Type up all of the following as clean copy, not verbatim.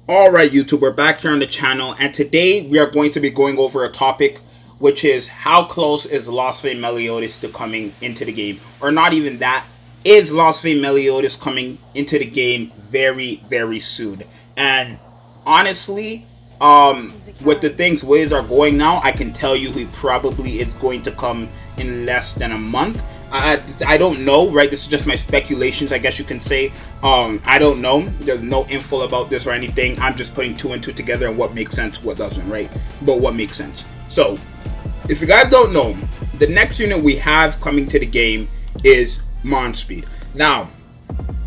Alright YouTube, we're back here on the channel, and today we are going to be going over a topic which is how close is Lost Faith Meliodas to coming into the game, or not even that, is Lost Faith Meliodas coming into the game very soon. And honestly, with the things ways are going now, I can tell you he probably is going to come in less than a month. I don't know, right? This is just my speculations, I guess you can say. I don't know. There's no info about this or anything. I'm just putting two and two together and what makes sense, what doesn't, right? But what makes sense. So, if you guys don't know, the next unit we have coming to the game is Monspeed. Now,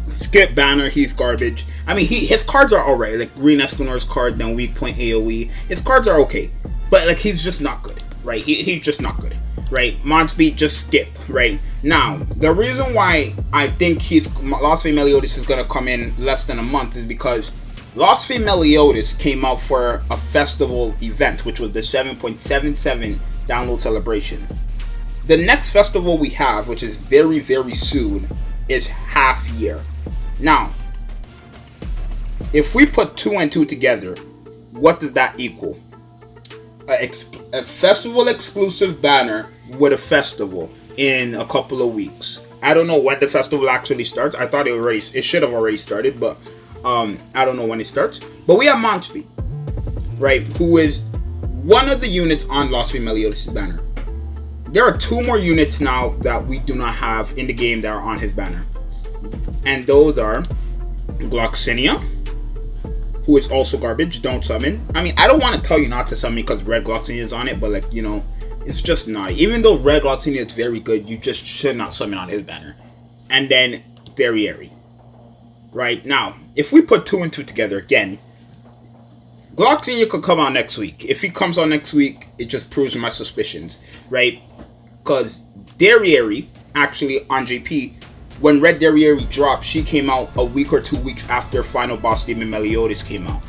skip Banner, he's garbage. I mean, his cards are alright. Like Green Escanor's card, then Weak Point AoE. His cards are okay. But like he's just not good, right? He's just not good. Right, Monspeed, just skip. Right now, the reason why I think Lost Faith Meliodas is gonna come in less than a month is because Lost Faith Meliodas came out for a festival event, which was the 7.77 download celebration. The next festival we have, which is very soon, is half year. Now, if we put two and two together, what does that equal? A festival exclusive banner with a festival in a couple of weeks. I don't know when the festival actually starts. I thought it should have already started, but I don't know when it starts. But we have Monspeed, right, who is one of the units on Lost Faith Meliodas' banner. There are two more units now that we do not have in the game that are on his banner, and those are Gloxinia, who is also garbage. Don't summon. I mean, I don't want to tell you not to summon because Red Gloxinia is on it, but like, you know, it's just not. Even though Red Gloxinia is very good, you just should not summon on his banner. And then Derriere. Right now, if we put two and two together again, Gloxinia could come out next week. If he comes out next week, it just proves my suspicions, right? Because Derriere, actually on JP, when Red Derriere dropped, she came out a week or 2 weeks after Final Boss Demon Meliodas came out.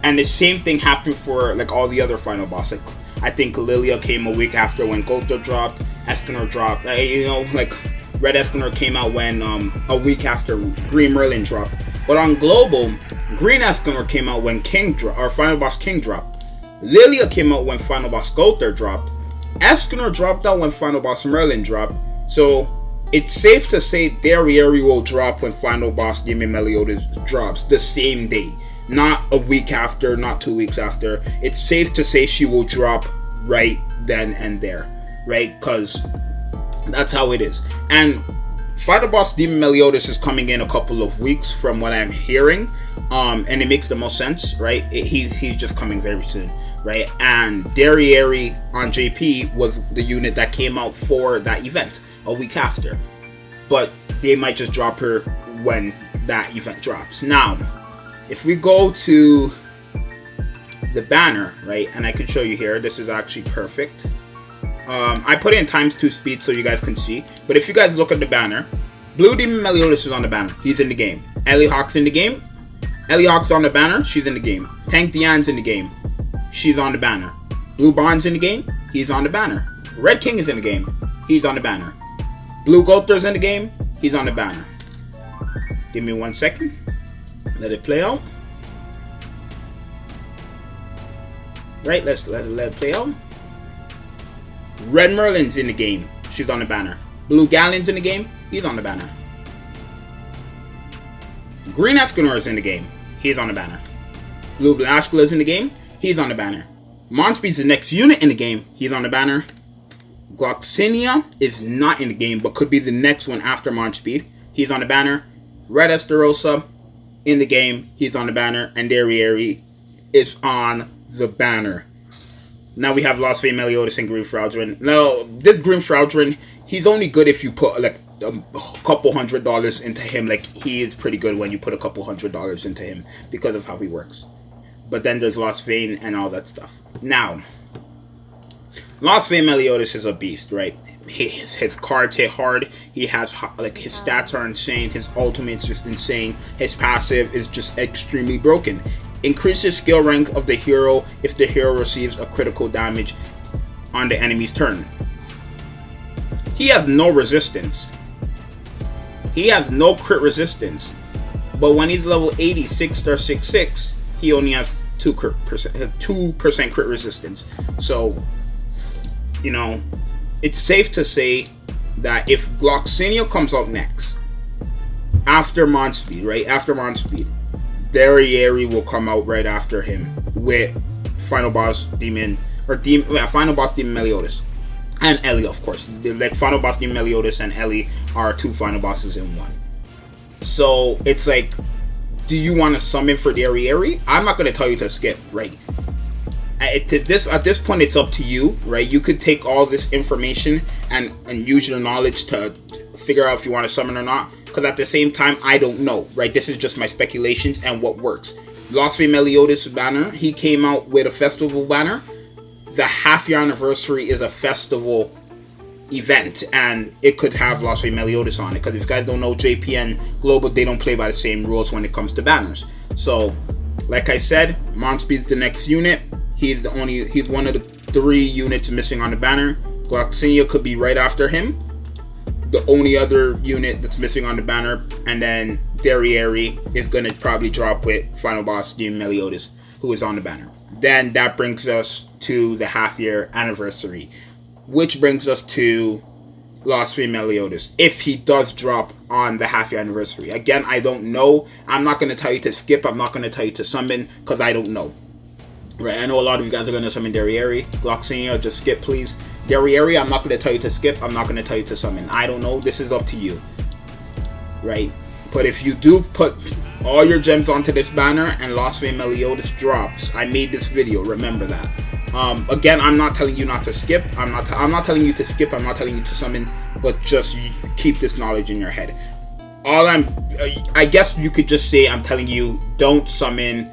And the same thing happened for like all the other Final Boss. Like I think Lilia came a week after when Gotha dropped, Escanor dropped. You know, like Red Escanor came out when a week after Green Merlin dropped. But on Global, Green Escanor came out when Final Boss King dropped. Lilia came out when Final Boss Gotha dropped. Escanor dropped out when Final Boss Merlin dropped. So it's safe to say Derriere will drop when Final Boss Demon Meliodas drops the same day. Not a week after, not 2 weeks after. It's safe to say she will drop right then and there, right? Because that's how it is. And Final Boss Demon Meliodas is coming in a couple of weeks from what I'm hearing. And it makes the most sense, right? He's just coming very soon, right? And Derriere on JP was the unit that came out for that event a week after. But they might just drop her when that event drops. Now, if we go to the banner, right, and I can show you here, this is actually perfect. I put it in ×2 speed so you guys can see. But if you guys look at the banner, Blue Demon Meliodas is on the banner. He's in the game. Ellie Hawk's in the game. Ellie Hawk's on the banner. She's in the game. Tank Diane's in the game. She's on the banner. Blue Barnes in the game. He's on the banner. Red King is in the game. He's on the banner. Blue Gotha's in the game. He's on the banner. Give me 1 second. Let it play out. Right, let it play out. Red Merlin's in the game. She's on the banner. Blue Galleon's in the game. He's on the banner. Green Escanor is in the game. He's on the banner. Blue Blashkula's in the game. He's on the banner. Monspeed's the next unit in the game. He's on the banner. Gloxinia is not in the game, but could be the next one after Monspeed. He's on the banner. Red Esterosa in the game. He's on the banner. And Derriere is on the banner. Now we have Lost Faith Meliodas and Green Fraldrin. Now, this Green Fraldrin, he's only good if you put like a couple $100 into him. Like, he is pretty good when you put a couple $100 into him because of how he works. But then there's Lost Faith and all that stuff. Now, Lost Faith Meliodas is a beast, right? His cards hit hard. He has, like, his stats are insane. His ultimate's just insane. His passive is just extremely broken. Increases skill rank of the hero if the hero receives a critical damage on the enemy's turn. He has no resistance. He has no crit resistance. But when he's level 80, 6-star 6/6, he only has 2% crit resistance. So, you know, it's safe to say that if Gloxinia comes out next, after Monspeed, right? After Monspeed, Derriere will come out right after him with Final Boss Demon, Final Boss Demon Meliodas. And Ellie, of course. Like, Final Boss Demon Meliodas and Ellie are 2 final bosses in one. So, it's like, do you want to summon for Derriere? I'm not going to tell you to skip, right? At this point, it's up to you, right? You could take all this information and use your knowledge to figure out if you want to summon or not. Because at the same time, I don't know, right? This is just my speculations and what works. Lost Way Meliodas banner, he came out with a festival banner. The half-year anniversary is a festival event, and it could have Lost Way Meliodas on it. Because if you guys don't know, JPN Global, they don't play by the same rules when it comes to banners. So, like I said, Monspeed's the next unit. He's one of the 3 units missing on the banner. Gloxinia could be right after him, the only other unit that's missing on the banner, and then Derriere is going to probably drop with Final Boss Demon Meliodas, who is on the banner. Then that brings us to the half-year anniversary, which brings us to Lost Way Meliodas, if he does drop on the half-year anniversary. Again, I don't know. I'm not going to tell you to skip. I'm not going to tell you to summon, because I don't know. Right, I know a lot of you guys are going to summon Derriere. Gloxinia, just skip, please. Derriere, I'm not going to tell you to skip. I'm not going to tell you to summon. I don't know. This is up to you. Right? But if you do put all your gems onto this banner and Lost Way Meliodas drops, I made this video. Remember that. Again, I'm not telling you not to skip. I'm not telling you to skip. I'm not telling you to summon. But just keep this knowledge in your head. I guess you could just say I'm telling you, don't summon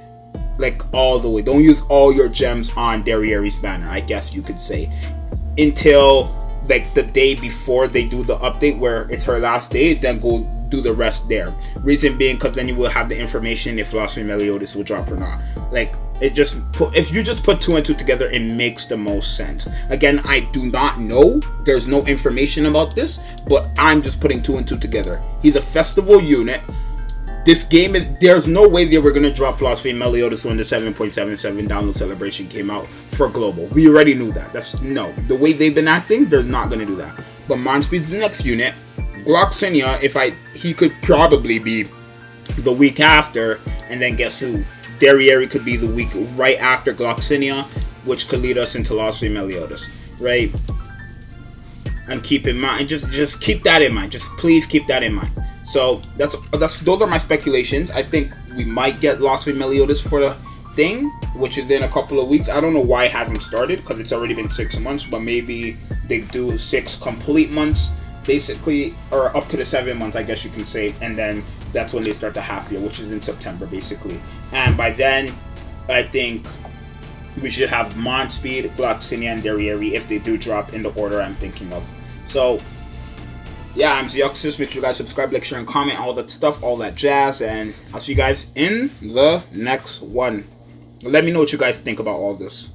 like all the way. Don't use all your gems on Derriere's banner, I guess you could say, until like the day before they do the update where it's her last day. Then go do the rest there. Reason being, because then you will have the information if Lost Way Meliodas will drop or not. Like, if you just put 2 and 2 together, it makes the most sense. Again, I do not know. There's no information about this, but I'm just putting 2 and 2 together. He's a festival unit. This game there's no way they were going to drop Lost Way Meliodas when the 7.77 download celebration came out for global. We already knew that. No. The way they've been acting, they're not going to do that. But Monspeed's the next unit. Gloxinia, he could probably be the week after, and then guess who? Derriere could be the week right after Gloxinia, which could lead us into Lost Way Meliodas, right? And keep in mind, just keep that in mind. Just please keep that in mind. So those are my speculations. I think we might get Lost Way Meliodas for the thing, which is in a couple of weeks. I don't know why it hasn't started, because it's already been 6 months, but maybe they do 6 complete months, basically, or up to the 7 month, I guess you can say, and then that's when they start the half year, which is in September, basically. And by then, I think we should have Monspeed, Gloxinia, and Derriere if they do drop in the order I'm thinking of. So, yeah, I'm Zeuxis. Make sure you guys subscribe, like, share, and comment, all that stuff, all that jazz, and I'll see you guys in the next one. Let me know what you guys think about all this.